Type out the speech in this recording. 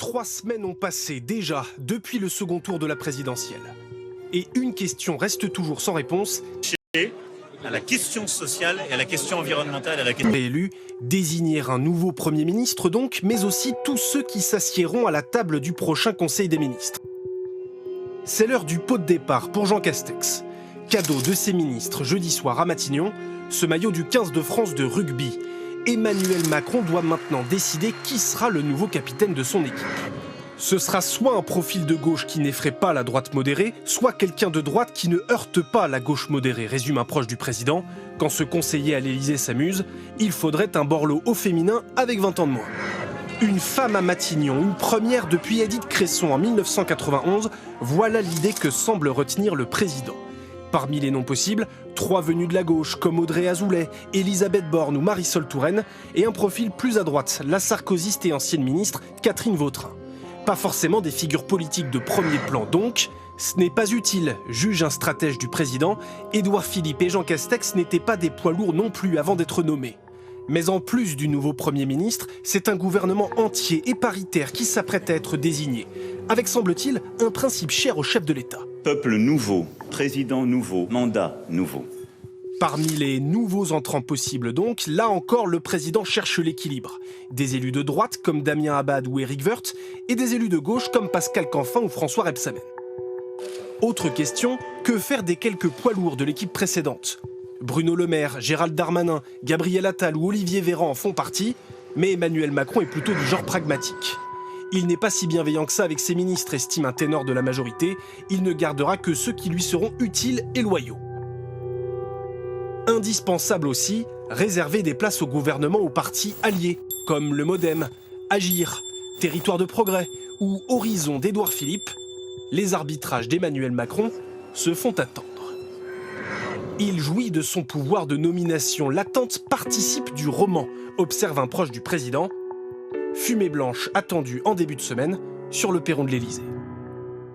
3 semaines ont passé déjà depuis le second tour de la présidentielle. Et une question reste toujours sans réponse. À la question sociale et à la question environnementale et à la question... Élu, désigner un nouveau Premier ministre donc, mais aussi tous ceux qui s'assiéront à la table du prochain Conseil des ministres. C'est l'heure du pot de départ pour Jean Castex. Cadeau de ses ministres jeudi soir à Matignon, ce maillot du 15 de France de rugby. Emmanuel Macron doit maintenant décider qui sera le nouveau capitaine de son équipe. Ce sera soit un profil de gauche qui n'effraie pas la droite modérée, soit quelqu'un de droite qui ne heurte pas la gauche modérée, résume un proche du président. Quand ce conseiller à l'Élysée s'amuse, il faudrait un Borloo au féminin avec 20 ans de moins. Une femme à Matignon, une première depuis Édith Cresson en 1991, voilà l'idée que semble retenir le président. Parmi les noms possibles, 3 venus de la gauche comme Audrey Azoulay, Elisabeth Borne ou Marisol Touraine, et un profil plus à droite, la sarkozyste et ancienne ministre Catherine Vautrin. Pas forcément des figures politiques de premier plan donc, ce n'est pas utile, juge un stratège du président. Édouard Philippe et Jean Castex n'étaient pas des poids lourds non plus avant d'être nommés. Mais en plus du nouveau Premier ministre, c'est un gouvernement entier et paritaire qui s'apprête à être désigné, avec semble-t-il un principe cher au chef de l'État. Peuple nouveau, président nouveau, mandat nouveau. Parmi les nouveaux entrants possibles donc, là encore le président cherche l'équilibre. Des élus de droite comme Damien Abad ou Éric Woerth, et des élus de gauche comme Pascal Canfin ou François Rebsamen. Autre question, que faire des quelques poids lourds de l'équipe précédente ? Bruno Le Maire, Gérald Darmanin, Gabriel Attal ou Olivier Véran en font partie, mais Emmanuel Macron est plutôt du genre pragmatique. Il n'est pas si bienveillant que ça avec ses ministres, estime un ténor de la majorité. Il ne gardera que ceux qui lui seront utiles et loyaux. Indispensable aussi, réserver des places au gouvernement aux partis alliés, comme le MoDem, Agir, Territoire de Progrès ou Horizon d'Édouard Philippe. Les arbitrages d'Emmanuel Macron se font attendre. Il jouit de son pouvoir de nomination. L'attente participe du roman, observe un proche du président. Fumée blanche attendue en début de semaine sur le perron de l'Élysée.